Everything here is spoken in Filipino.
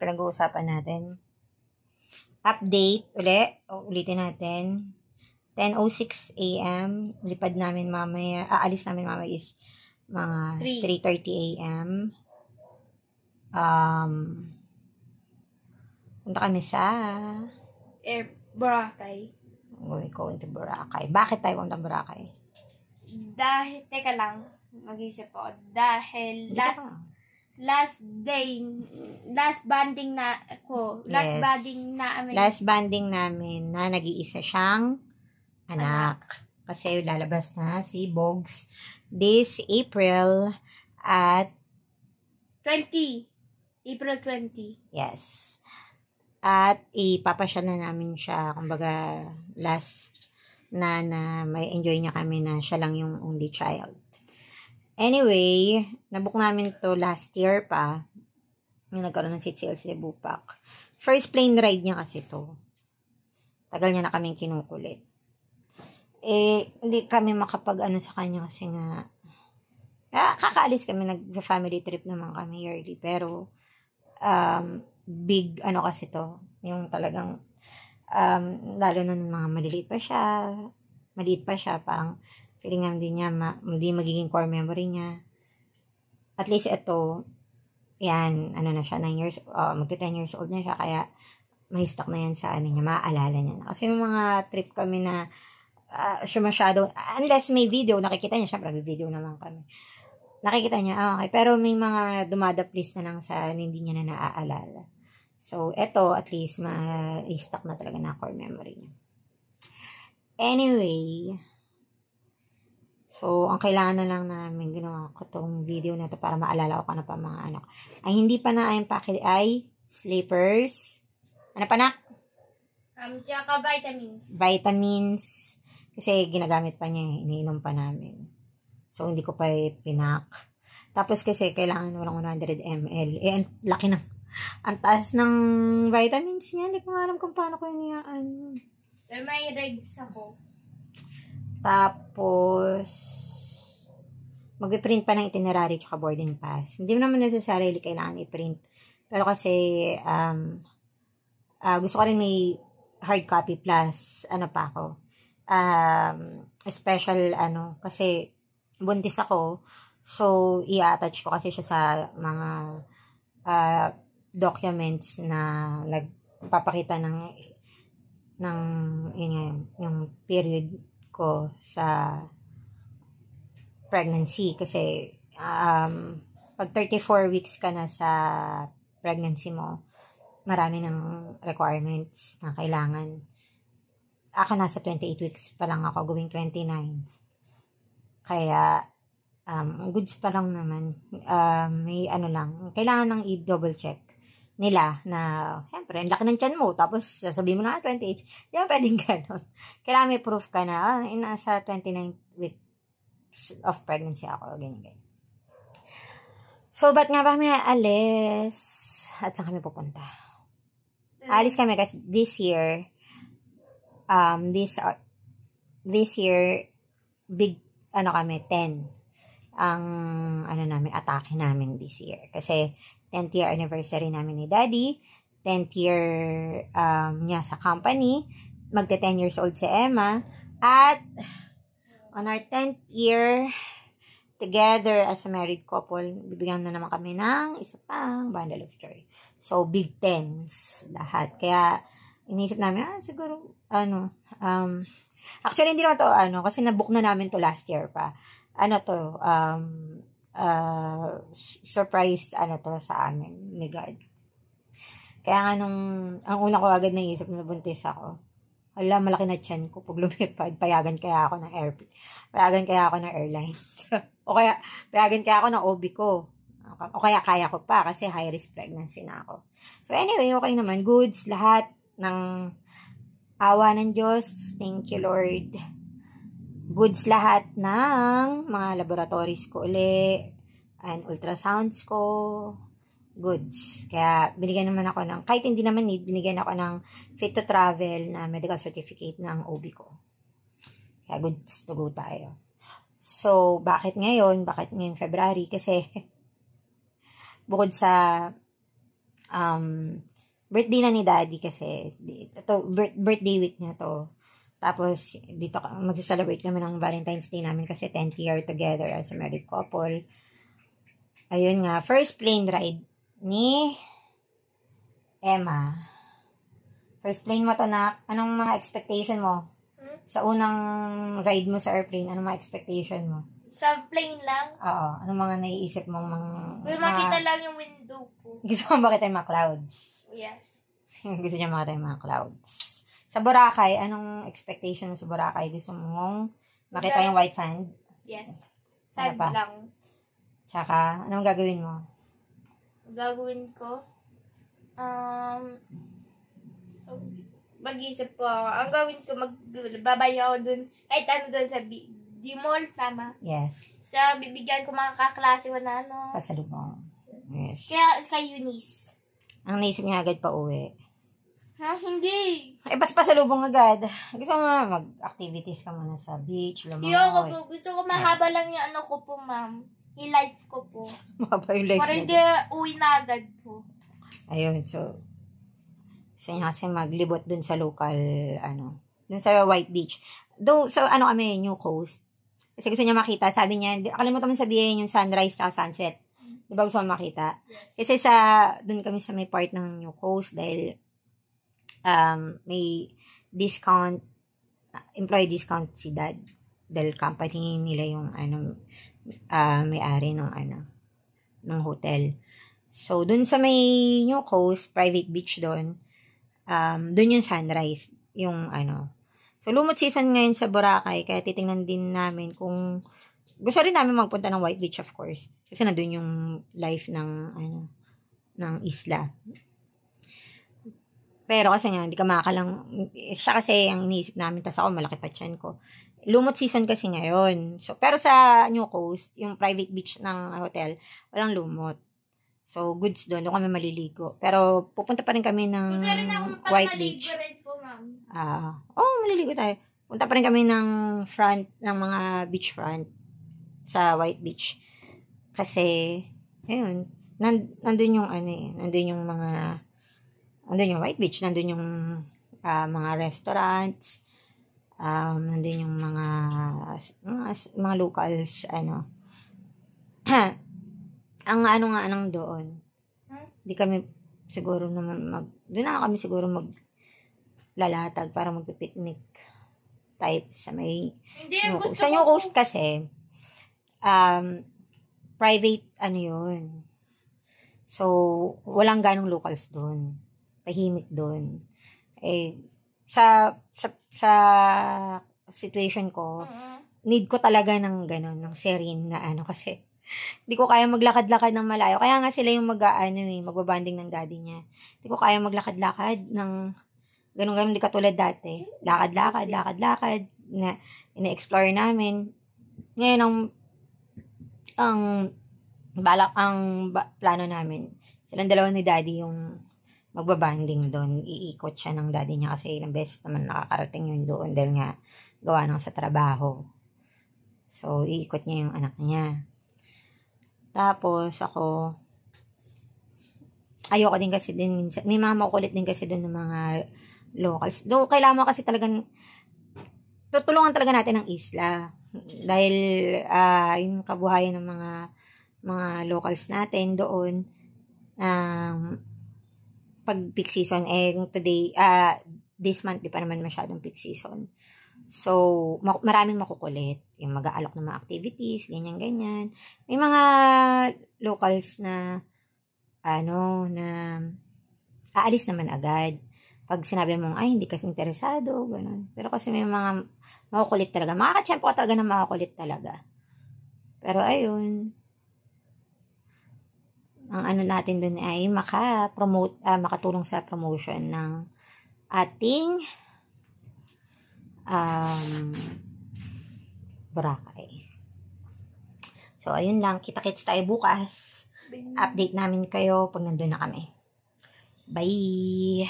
pinag-uusapan natin. Update ulitin natin. 10:06 a.m. Lipad namin mamaya, aalis namin mamaya is mga 3:30 a.m. Punta kami sa Boracay. We're going to Boracay. Bakit tayo pumunta Boracay? Dahil, teka lang, mag-isip ako. Dahil last banding na ako. Yes. Last banding namin na nag-iisa siyang anak. Kasi lalabas na si Bogs this April at April 20. Yes. At ipapasya na namin siya, kumbaga last na may enjoy niya kami na siya lang yung only child. Anyway, nabook namin to last year pa. Yung nagkaroon ng CCL sa Bupak. First plane ride niya kasi to. Tagal niya na kaming kinukulit. Hindi kami makapag-ano sa kanya kasi nga kakaalis kami, nag-family trip naman kami yearly. Pero, big kasi to. Yung talagang, lalo na mga maliit pa siya, parang feeling nga din niya, hindi magiging core memory niya. At least ito, yan, na siya, 9 years, magti-10 years old na siya, kaya mahistak na yan sa niya, maaalala niya na. Kasi yung mga trip kami na, siya masyado, unless may video, nakikita niya, syempre may video naman kami. Nakikita niya, okay, pero may mga dumadaplis na lang sa hindi niya na naaalala. So, eto, at least, ma-stuck na talaga na core memory niya. Anyway, so, ang kailangan na lang namin ginawa ko tong video na to para maalala ko na pa mga anak. Ay, hindi pa na ay packet ay sleepers. Ano pa na? Tsaka vitamins. Vitamins. Kasi ginagamit pa niya, iniinom pa namin. So, hindi ko pa pinak. Tapos kasi kailangan walang 100 ml. Ang laki ng, ang taas ng vitamins niya. Hindi ko nga alam kung paano ko iniyaan. May regs ako. Tapos, mag-print pa ng itinerary tsaka boarding pass. Hindi mo naman necessarily kailangan i-print. Pero kasi, gusto ko rin may hard copy plus, special, kasi buntis ako. So, i-attach ko kasi siya sa mga documents na nagpapakita yung period ko sa pregnancy. Kasi, pag 34 weeks ka na sa pregnancy mo, marami ng requirements na kailangan. Ako nasa 28 weeks pa lang ako, going 29. Kaya, goods pa lang naman. May kailangan nang i-double check nila na, siyempre, ang laki ng tiyan mo, tapos sasabihin mo na, 28. Di ba pwedeng gano'n? Kailangan may proof ka na, nasa 29 weeks of pregnancy ako, ganyan. So, ba't nga ba may alis? At saan kami pupunta? Alis kami kasi this year, big, kami, 10. Ang, namin, atake namin this year. Kasi, 10th year anniversary namin ni Daddy, 10th year niya sa company, magte 10 years old si Emma, at on our 10th year together as a married couple, bibigyan na naman kami ng isa pang bundle of joy. So, big 10s lahat. Kaya, inisip namin, siguro, actually, hindi naman to, kasi nabook na namin to last year pa. Surprise, to sa amin, ni God. Kaya nga ang una ko agad naisip na buntis ako, malaki na tiyan ko pag lumipad, payagan kaya ako ng airline. O kaya, payagan kaya ako ng OB ko. O kaya ko pa, kasi high risk pregnancy na ako. So anyway, okay naman, goods, lahat ng awa ng Diyos, thank you Lord. Goods lahat ng mga laboratories ko and ultrasounds ko, goods. Kaya, binigyan naman ako ng, kahit hindi naman binigyan ako ng fit to travel na medical certificate ng OB ko. Kaya, goods to go tayo. So, bakit ngayon February? Kasi, bukod sa, birthday na ni Daddy kasi. Ito, birthday week niya to. Tapos, dito magsa-celebrate kami ng Valentine's Day namin kasi 10th year together as a married couple. Ayun nga, first plane ride ni Emma. First plane mo to, na anong mga expectation mo? Sa unang ride mo sa airplane, anong mga expectation mo? Sa plane lang? Oo, anong mga naiisip mong Makita lang yung window ko. Gusto mo makita yung mga clouds? Yes. Gusto niya makita yung mga clouds. Sa Boracay, anong expectation mo sa Boracay? Gusto mong makita yung white sand? Yes. Sand pa? lang. Tsaka, anong gagawin mo? Gagawin ko? So, mag-isip po ako. Ang gawin ko, magbabay ako dun. Kahit ano dun sa D-Mall, tama? Yes. Tsaka bibigyan ko mga kaklase ko na ano. Pasalubong. Yes. Kaya kay Eunice. Ang naisip niya agad pa uwi. Ha? Hindi. Eh, pasalubong agad. Gusto mo mag-activities ka muna sa beach, lumangoy. Iyo ko po. Gusto ko mahaba lang yung ano ko po, ma'am. Yung life ko po. Mahaba yung life Para hindi uwi na agad po. Ayun, so, gusto niya kasi maglibot dun sa local, dun sa White Beach. Though, so, kami, New Coast. Kasi gusto niya makita, sabi niya, kalimutan mo sabihin yung sunrise at sunset. Di ba gusto mo makita? Yes. Kasi dun kami sa may part ng New Coast dahil, may discount, employee discount si Dad. Dahil company nila yung, may-ari ng, ng hotel. So, dun sa may New Coast, private beach dun yung sunrise, yung So, lumot season ngayon sa Boracay, kaya titingnan din namin kung, gusto rin namin magpunta ng White Beach, of course. Kasi nandun yung life ng, ng isla. Pero kasi nga, hindi ka makakalang, siya kasi ang iniisip namin, tas ako, malaki pa tiyan ko. Lumot season kasi ngayon. So, pero sa New Coast, yung private beach ng hotel, walang lumot. So, goods doon kami maliligo. Pero, pupunta pa rin kami ng White Beach. Gusto rin po, ma'am. Maliligo tayo. Punta pa rin kami ng front, ng mga beach front sa White Beach. Kasi, ayun, nandun yung, nandun yung mga, nandun yung White Beach, nandun yung mga restaurants, nandun yung mga locals, ang nga anong doon. Di kami siguro naman doon na kami siguro maglalatag para magpipiknik type sa may Hindi, sa New Coast kasi private yun. So, walang ganong locals doon. Tahimik doon. Eh, sa situation ko, need ko talaga ng ganon, ng serene na kasi hindi ko kaya maglakad-lakad ng malayo. Kaya nga sila yung magbabanding ng daddy niya. Hindi ko kaya maglakad-lakad ng ganun-ganun, di katulad dati. Lakad-lakad na ina-explore namin. Ngayon, ang plano namin, silang dalawa ni daddy yung magbabanding doon. Iikot siya ng daddy niya kasi ilang beses naman nakakarating yun doon dahil nga gawa nang sa trabaho. So, iikot niya yung anak niya. Tapos, ako, ayoko din kasi din, may mga makukulit din kasi doon ng mga locals. Doon, kailangan mo kasi talagang, tutulungan talaga natin ang isla. Dahil, yung kabuhayan ng mga locals natin doon, pag peak season, today, this month, di pa naman masyadong peak season. So, maraming makukulit. Yung mag-aalok ng mga activities, ganyan-ganyan. May mga locals na, na aalis naman agad. Pag sinabi mong, hindi kasi interesado, gano'n. Pero kasi may mga makukulit talaga. Makakatsyempo ka talaga na makukulit talaga. Pero ayun, ang natin dun ay makatulong sa promotion ng ating Boracay. So, ayun lang. Kita-kits tayo bukas. Update namin kayo pag nandun na kami. Bye!